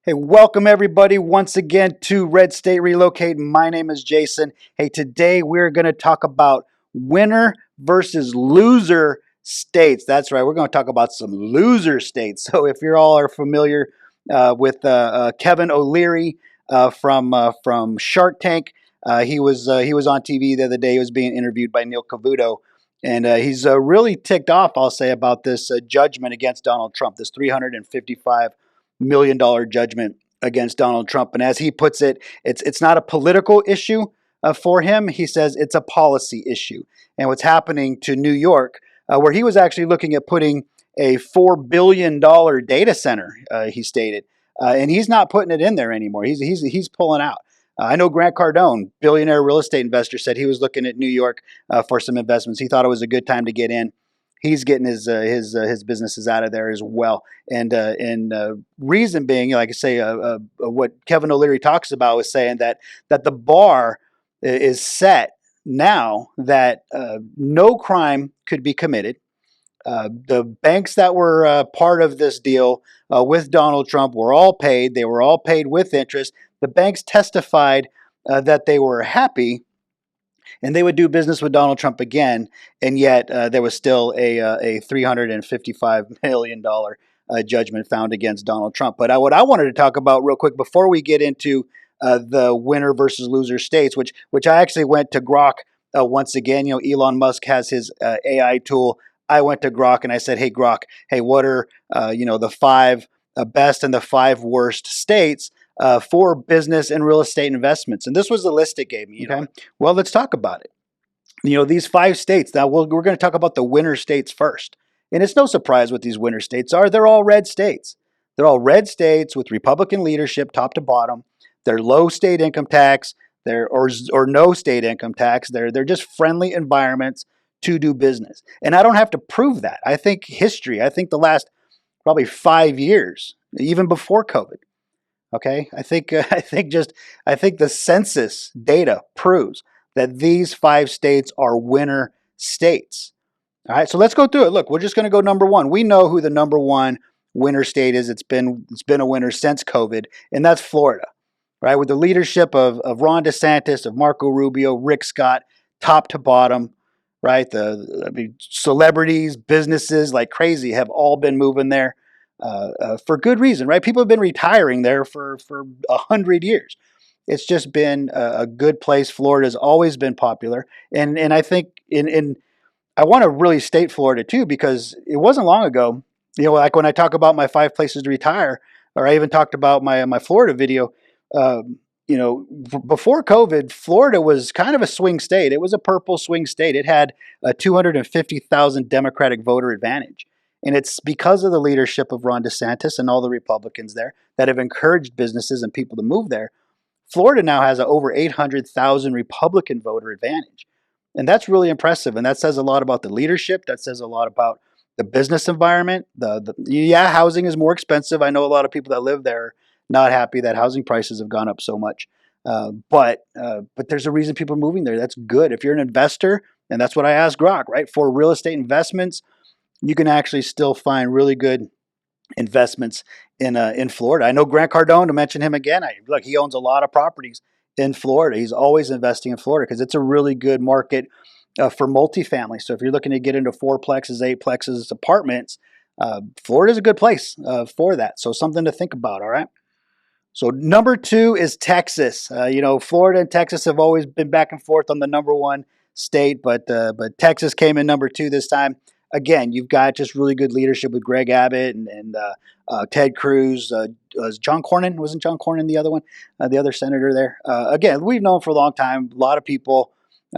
Hey, welcome everybody once again to Red State Relocate. My name is Jason. Hey, today we're going to talk about winner versus loser states. That's right, we're going to talk about some loser states. So if you all are familiar with Kevin O'Leary from Shark Tank, he was on TV the other day. He was being interviewed by Neil Cavuto. And he's really ticked off, I'll say, about this judgment against Donald Trump, this $355 million judgment against Donald Trump. And as he puts it, it's not a political issue for him. He says it's a policy issue. And what's happening to New York, where he was actually looking at putting a $4 billion data center, he stated, and he's not putting it in there anymore. He's pulling out. I know Grant Cardone, billionaire real estate investor, said he was looking at New York for some investments. He thought it was a good time to get in. He's getting his businesses out of there as well. And reason being, like I say, what Kevin O'Leary talks about is saying that the bar is set now that no crime could be committed. The banks that were part of this deal with Donald Trump were all paid. They were all paid with interest. The banks testified that they were happy and they would do business with Donald Trump again, and yet there was still a $355 million judgment found against Donald Trump. But what I wanted to talk about real quick before we get into the winner versus loser states, which I actually went to GROK once again. You know, Elon Musk has his AI tool. I went to GROK and I said, "Hey GROK, hey, what are the five best and the five worst states for business and real estate investments?" And this was the list it gave me. Okay, well, let's talk about it. These five states. Now we're going to talk about the winner states first. And it's no surprise what these winner states are. They're all red states. They're all red states with Republican leadership, top to bottom. They're low state income tax. Or no state income tax. They're just friendly environments to do business. And I don't have to prove that. I think history. I think the last probably 5 years, even before COVID. Okay, I think the census data proves that these five states are winner states. All right, so let's go through it. Look, we're just going to go number one. We know who the number one winner state is. It's been a winner since COVID, and that's Florida. Right, with the leadership of Ron DeSantis, of Marco Rubio, Rick Scott, top to bottom. Right, celebrities, businesses like crazy have all been moving there. For good reason, right? People have been retiring there for 100 years. It's just been a good place. Florida's always been popular, and I think I want to really state Florida too, because it wasn't long ago. Like when I talk about my 5 places to retire, or I even talked about my Florida video. Before COVID, Florida was kind of a swing state. It was a purple swing state. It had a 250,000 Democratic voter advantage. And it's because of the leadership of Ron DeSantis and all the Republicans there that have encouraged businesses and people to move there. Florida now has an over 800,000 Republican voter advantage. And that's really impressive. And that says a lot about the leadership. That says a lot about the business environment. Housing is more expensive. I know a lot of people that live there are not happy that housing prices have gone up so much. But there's a reason people are moving there. That's good. If you're an investor, and that's what I asked GROK, right? For real estate investments, you can actually still find really good investments in Florida. I know Grant Cardone, to mention him again. Look, he owns a lot of properties in Florida. He's always investing in Florida because it's a really good market for multifamily. So if you're looking to get into 4plexes, 8plexes, apartments, Florida is a good place for that. So something to think about. All right. So number 2 is Texas. Florida and Texas have always been back and forth on the number 1 state, but Texas came in number 2 this time. Again, you've got just really good leadership with Greg Abbott and Ted Cruz. John Cornyn, wasn't John Cornyn the other one, the other senator there? Again, we've known for a long time. A lot of people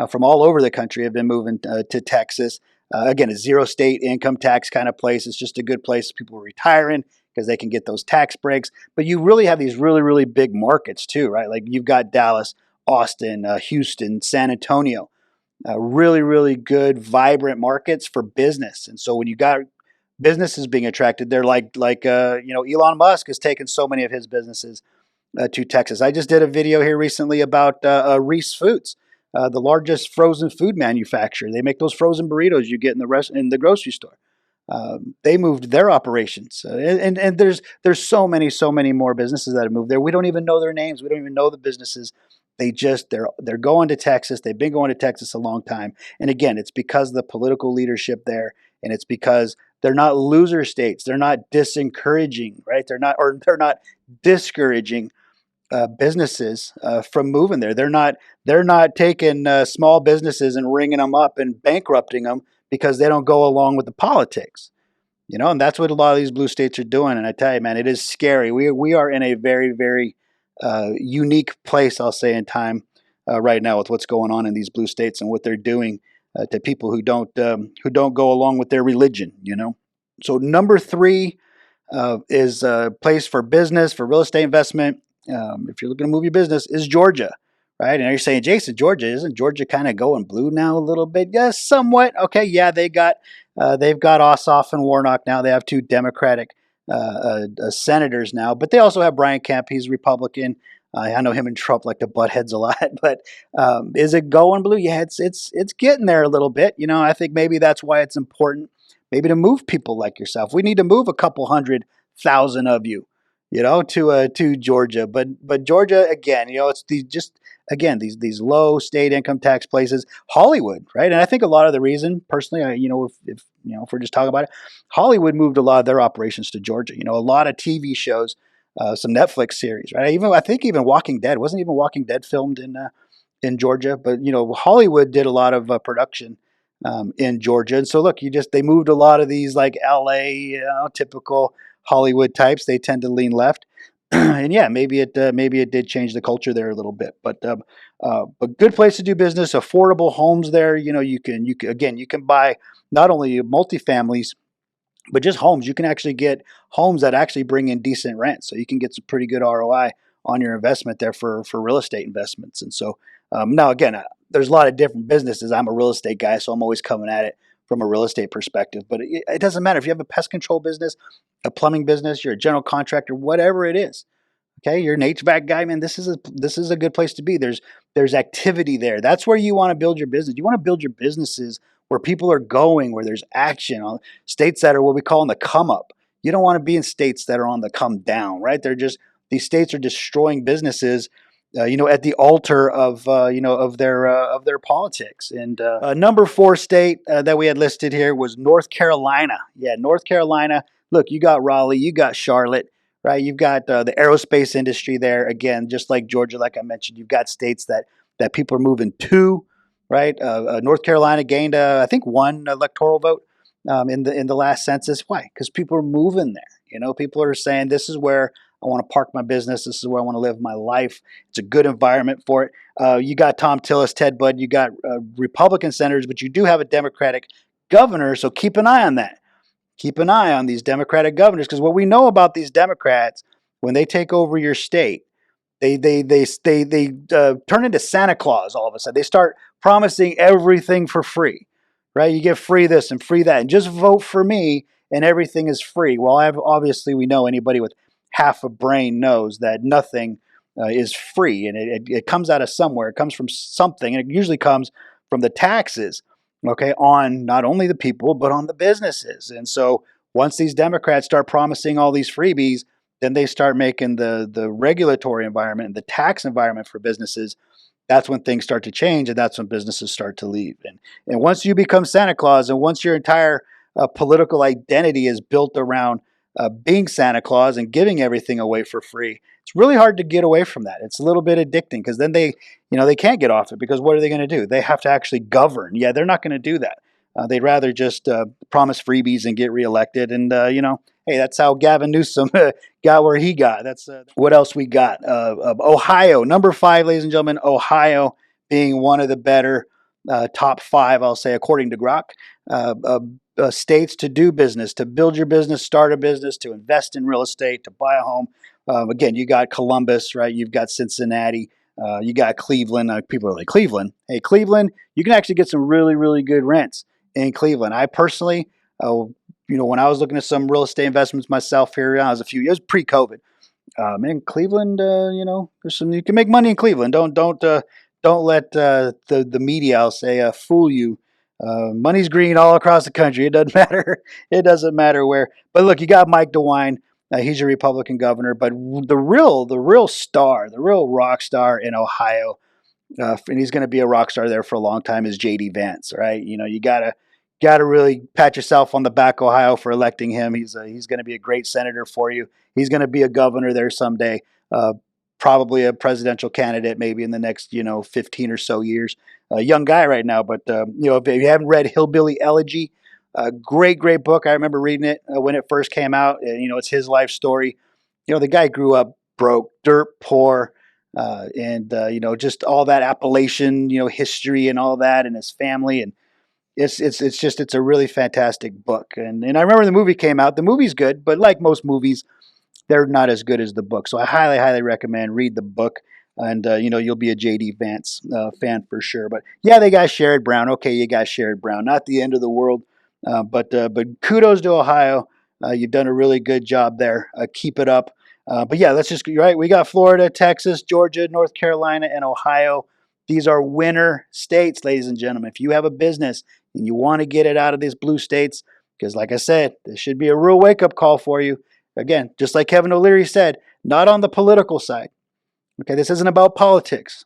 from all over the country have been moving to Texas. Again, a zero state income tax kind of place. It's just a good place. People are retiring because they can get those tax breaks. But you really have these really, really big markets too, right? Like you've got Dallas, Austin, Houston, San Antonio. Really, really good, vibrant markets for business. And so when you got businesses being attracted, they're like Elon Musk has taken so many of his businesses to Texas. I just did a video here recently about Reese Foods, the largest frozen food manufacturer. They make those frozen burritos you get in the grocery store. They moved their operations, and there's so many more businesses that have moved there. We don't even know their names. We don't even know the businesses. They're going to Texas. They've been going to Texas a long time. And again, it's because of the political leadership there, and it's because they're not loser states. They're not disencouraging, right? They're not discouraging businesses from moving there. They're not taking small businesses and ringing them up and bankrupting them because they don't go along with the politics. And that's what a lot of these blue states are doing. And I tell you, man, it is scary. We are in a very, very unique place, I'll say, in time right now with what's going on in these blue states and what they're doing to people who don't go along with their religion. So number three is a place for business, for real estate investment. If you're looking to move your business, is Georgia, right? And you're saying, Jason, Georgia, isn't Georgia kind of going blue now a little bit? Yes, somewhat. Okay, yeah, they've got Ossoff and Warnock now. They have two Democratic senators now, but they also have Brian Kemp. He's Republican. I know him and Trump like to butt heads a lot, but is it going blue? Yeah, it's getting there a little bit. I think maybe that's why it's important, maybe to move people like yourself. We need to move a couple 100,000 of you, to Georgia. But Georgia again, it's these low state income tax places, Hollywood, right? And I think a lot of the reason, personally, if we're just talking about it, Hollywood moved a lot of their operations to Georgia. A lot of TV shows, some Netflix series, right? I think even Walking Dead, wasn't even Walking Dead filmed in Georgia, but Hollywood did a lot of production in Georgia. And so look, they moved a lot of these like LA, typical Hollywood types. They tend to lean left. And yeah, maybe it did change the culture there a little bit, but a good place to do business, affordable homes there. You can buy not only multifamilies, but just homes. You can actually get homes that actually bring in decent rent, so you can get some pretty good ROI on your investment there for real estate investments. And so now again, there's a lot of different businesses. I'm a real estate guy, so I'm always coming at it from a real estate perspective. But it doesn't matter if you have a pest control business, a plumbing business, you're a general contractor, whatever it is. Okay, you're an HVAC guy, man. This is a good place to be. There's activity there. That's where you want to build your business. You want to build your businesses where people are going, where there's action. States that are what we call on the come up. You don't want to be in states that are on the come down, right? These states are destroying businesses, at the altar of their politics. And number four state that we had listed here was North Carolina. Yeah, North Carolina. Look, you got Raleigh, you got Charlotte. Right, you've got the aerospace industry there. Again, just like Georgia, like I mentioned, you've got states that people are moving to. Right, North Carolina gained, I think, one electoral vote in the last census. Why? Because people are moving there. People are saying, this is where I want to park my business. This is where I want to live my life. It's a good environment for it. You got Tom Tillis, Ted Budd. You got Republican senators, but you do have a Democratic governor. So keep an eye on that. Keep an eye on these Democratic governors, because what we know about these Democrats, when they take over your state, they turn into Santa Claus all of a sudden. They start promising everything for free, right? You get free this and free that, and just vote for me, and everything is free. Well, obviously we know, anybody with half a brain knows that nothing is free, and it comes out of somewhere. It comes from something, and it usually comes from the taxes. Okay, on not only the people, but on the businesses. And so once these Democrats start promising all these freebies, then they start making the regulatory environment and the tax environment for businesses. That's when things start to change, and that's when businesses start to leave. And once you become Santa Claus, and once your entire political identity is built around being Santa Claus and giving everything away for free, it's really hard to get away from that. It's a little bit addicting, because then they can't get off it, because what are they going to do? They have to actually govern. Yeah, they're not going to do that. They'd rather just promise freebies and get reelected. And hey, that's how Gavin Newsom got where he got. That's what else we got. Ohio, number 5, ladies and gentlemen. Ohio being one of the better top 5, I'll say, according to GROK. States to do business, to build your business, start a business, to invest in real estate, to buy a home. Again, you got Columbus, right? You've got Cincinnati. You got Cleveland. People are like, Cleveland. Hey, Cleveland, you can actually get some really, really good rents in Cleveland. I personally, when I was looking at some real estate investments myself here, I was a few years pre-COVID. Man, Cleveland, there's some, you can make money in Cleveland. Don't let the media, I'll say, fool you Money's green all across the country. It doesn't matter. It doesn't matter where. But look, you got Mike DeWine. He's a Republican governor. But the real star, the real rock star in Ohio, and he's going to be a rock star there for a long time, is JD Vance, right? You gotta really pat yourself on the back, Ohio, for electing him. He's going to be a great senator for you. He's going to be a governor there someday. Probably a presidential candidate, maybe in the next 15 or so years. A young guy right now, but if you haven't read Hillbilly Elegy, great book. I remember reading it when it first came out. It's his life story. The guy grew up broke, dirt poor, and just all that Appalachian history and all that, and his family, and it's a really fantastic book. And I remember the movie came out. The movie's good, but like most movies, they're not as good as the book. So I highly recommend read the book, and you'll be a JD Vance fan for sure. But yeah, they got Sherrod Brown. Okay, you got Sherrod Brown. Not the end of the world, but kudos to Ohio. You've done a really good job there. Keep it up. But yeah, let's just right. We got Florida, Texas, Georgia, North Carolina, and Ohio. These are winner states, ladies and gentlemen. If you have a business and you want to get it out of these blue states, because like I said, this should be a real wake-up call for you. Again, just like Kevin O'Leary said, not on the political side. Okay, this isn't about politics.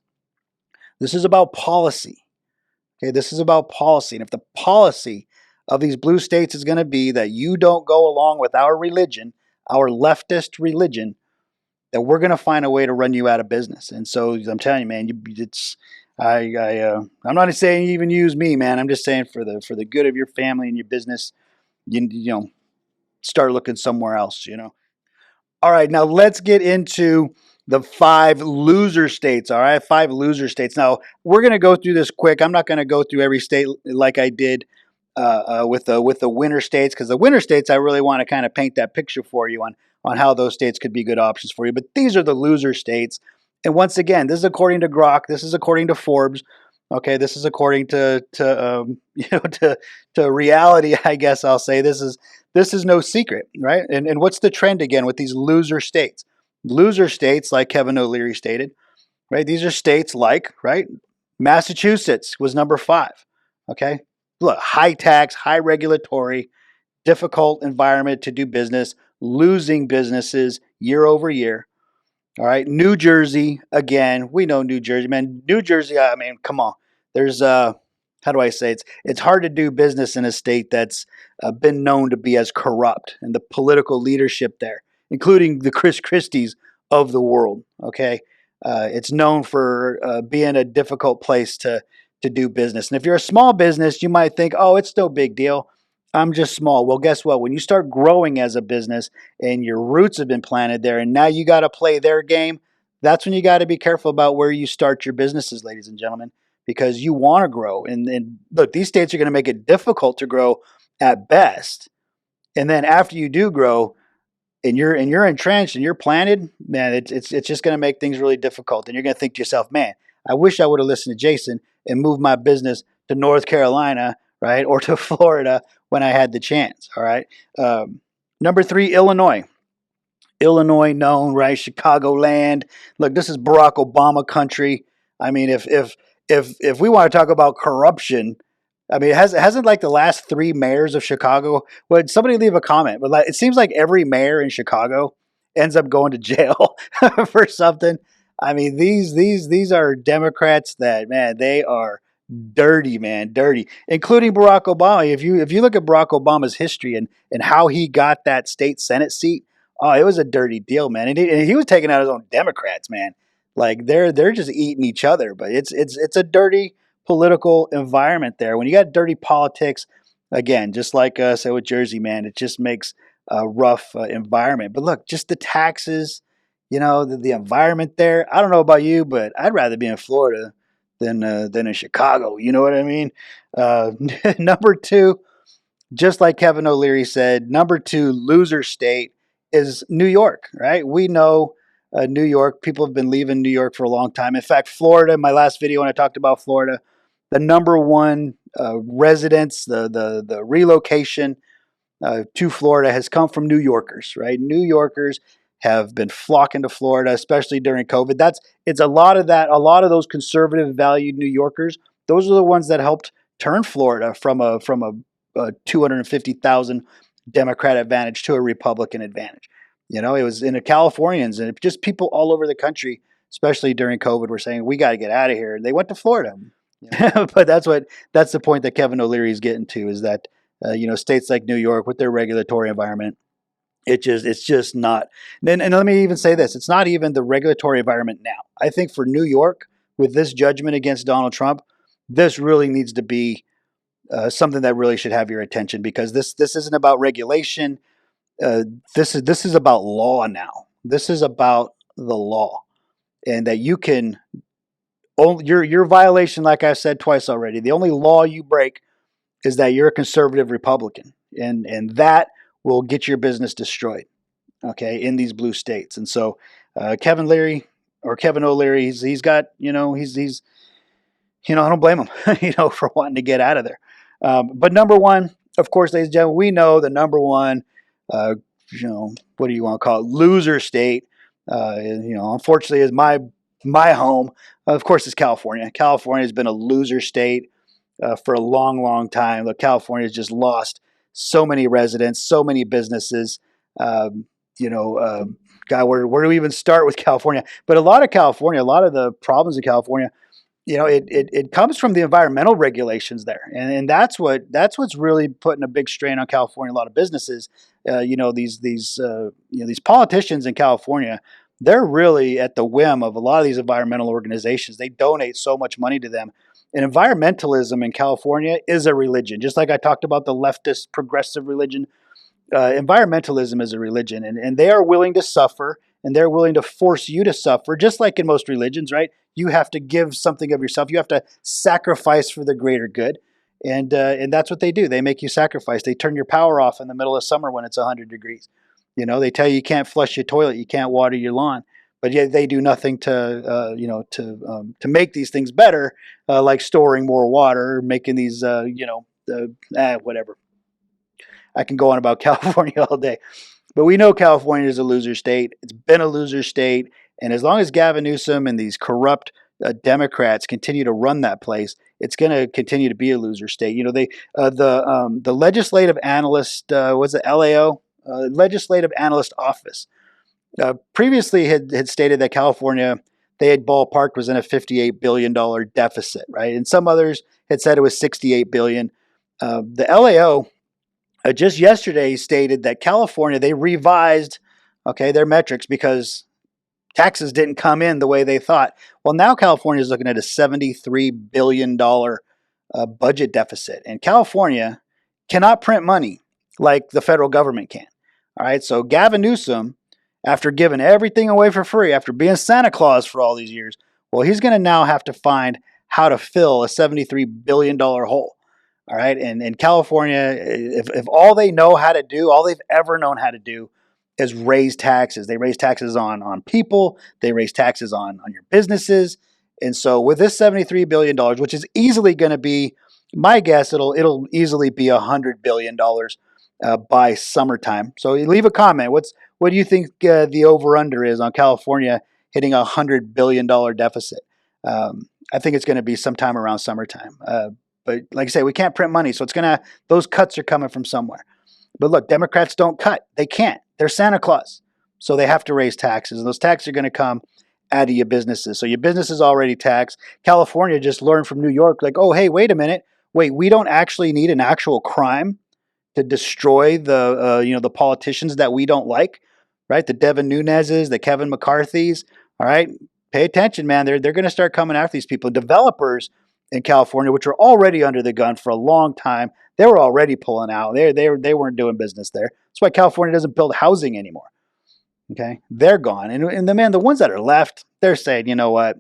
This is about policy. Okay, this is about policy. And if the policy of these blue states is going to be that you don't go along with our religion, our leftist religion, that we're going to find a way to run you out of business. And so I'm telling you, man, I'm not saying you even use me, man. I'm just saying for the good of your family and your business, start looking somewhere else. All right, now let's get into the 5 loser states. All right, 5 loser states. Now we're going to go through this quick. I'm not going to go through every state like I did with the winner states, because the winner states I really want to kind of paint that picture for you on how those states could be good options for you. But these are the loser states, and once again, this is according to GROK. This is according to Forbes. Okay, this is according to reality. I guess I'll say this is no secret, right? And what's the trend again with these loser states? Loser states, like Kevin O'Leary stated, right? These are states like, right? Massachusetts was number 5. Okay, look, high tax, high regulatory, difficult environment to do business, losing businesses year over year. All right, New Jersey, again, we know New Jersey, man. New Jersey, I mean, come on. There's how do I say, it's hard to do business in a state that's been known to be as corrupt, and the political leadership there, including the Chris Christies of the world. Okay, it's known for being a difficult place to do business. And if you're a small business, you might think, oh, it's no big deal. I'm just small. Well, guess what? When you start growing as a business and your roots have been planted there, and now you got to play their game, that's when you got to be careful about where you start your businesses, ladies and gentlemen, because you want to grow. And look, these states are going to make it difficult to grow at best. And then after you do grow, and you're entrenched and you're planted, man, it's just going to make things really difficult. And you're going to think to yourself, man, I wish I would have listened to Jason and moved my business to North Carolina, right, or to Florida when I had the chance. All right. Number 3, Illinois. Illinois, known, right? Chicagoland. Look, this is Barack Obama country. I mean, if we want to talk about corruption, I mean, hasn't like the last 3 mayors of Chicago? Would somebody leave a comment? But like, it seems like every mayor in Chicago ends up going to jail for something. I mean, these are Democrats that, man, they are dirty, man, dirty, including Barack Obama. If you look at Barack Obama's history and how he got that state Senate seat, oh, it was a dirty deal, man. And he was taking out his own Democrats, man. Like they're just eating each other. But it's a dirty political environment there. When you got dirty politics, again, just like say with Jersey, man, it just makes a rough environment. But look, just the taxes, the environment there. I don't know about you, but I'd rather be in Florida than in Chicago. You know what I mean? Number 2, just like Kevin O'Leary said, number 2 loser state is New York, right? We know New York. People have been leaving New York for a long time. In fact, Florida, my last video when I talked about Florida, the number 1 residents, the relocation to Florida has come from New Yorkers, right? New Yorkers have been flocking to Florida, especially during COVID. It's a lot of that, a lot of those conservative valued New Yorkers. Those are the ones that helped turn Florida from a 250,000 Democrat advantage to a Republican advantage. You know, it was in the Californians and just people all over the country, especially during COVID, were saying we got to get out of here. They went to Florida. Yeah. But that's the point that Kevin O'Leary is getting to, is that you know, states like New York with their regulatory environment, it's just not. And let me even say this: it's not even the regulatory environment now. I think for New York, with this judgment against Donald Trump, this really needs to be something that really should have your attention, because this isn't about regulation. This is about law now. This is about the law, and that you can only your violation, like I said twice already. The only law you break is that you're a conservative Republican, and that will get your business destroyed. Okay, in these blue states, and so Kevin O'Leary, he's got, you know, he's you know, I don't blame him, you know, for wanting to get out of there. But number one, of course, ladies and gentlemen, we know the number one, you know, what do you want to call it, loser state, you know, unfortunately, is my home. Of course, it's California. California has been a loser state for a long, long time. Look, California has just lost so many residents, so many businesses. You know, God, where do we even start with California? But a lot of the problems in California, you know, it comes from the environmental regulations there, and that's what's really putting a big strain on California. A lot of businesses, you know, these politicians in California, they're really at the whim of a lot of these environmental organizations. They donate so much money to them. And environmentalism in California is a religion, just like I talked about the leftist progressive religion. Environmentalism is a religion, and they are willing to suffer, and they're willing to force you to suffer, just like in most religions, right? You have to give something of yourself. You have to sacrifice for the greater good, and that's what they do. They make you sacrifice. They turn your power off in the middle of summer when it's 100 degrees. You know, they tell you can't flush your toilet, you can't water your lawn, but yet they do nothing to you know, to make these things better, like storing more water, making these you know, whatever. I can go on about California all day. But we know California is a loser state. It's been a loser state. And as long as Gavin Newsom and these corrupt Democrats continue to run that place, it's going to continue to be a loser state. You know, the legislative analyst, was it LAO? Legislative Analyst Office previously had stated that California, they had ballparked, was in a $58 billion deficit, right? And some others had said it was $68 billion. The LAO just yesterday stated that California, they revised, okay, their metrics because taxes didn't come in the way they thought. Well, now California is looking at a $73 billion budget deficit. And California cannot print money like the federal government can. All right, so Gavin Newsom, after giving everything away for free, after being Santa Claus for all these years, well, he's going to now have to find how to fill a $73 billion hole. All right, and California, if all they know how to do, all they've ever known how to do is raise taxes. They raise taxes on people, they raise taxes on your businesses. And so with this $73 billion, which is easily going to be, my guess, it'll easily be $100 billion by summertime. So leave a comment. What do you think the over-under is on California hitting a $100 billion deficit? I think it's going to be sometime around summertime. But like I say, we can't print money, so those cuts are coming from somewhere. But look, Democrats don't cut. They can't. They're Santa Claus. So they have to raise taxes. And those taxes are going to come out of your businesses. So your business is already taxed. California just learned from New York, like, oh, hey, wait a minute. Wait, we don't actually need an actual crime to destroy the politicians that we don't like, right? The Devin Nunes's, the Kevin McCarthy's. All right, pay attention, man. They're going to start coming after these people. Developers in California, which were already under the gun for a long time, they were already pulling out. They weren't doing business there. That's why California doesn't build housing anymore. Okay, they're gone, and the ones that are left, they're saying, you know what,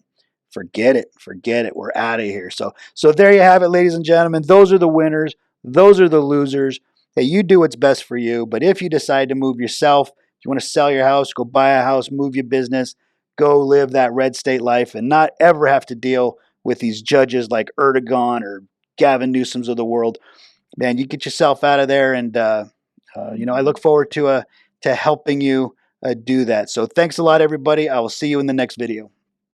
forget it, we're out of here. So there you have it, ladies and gentlemen. Those are the winners. Those are the losers. Hey, you do what's best for you. But if you decide to move yourself, if you want to sell your house, go buy a house, move your business, go live that red state life, and not ever have to deal with these judges like Erdogan or Gavin Newsom's of the world, man, you get yourself out of there. And, I look forward to helping you do that. So thanks a lot, everybody. I will see you in the next video.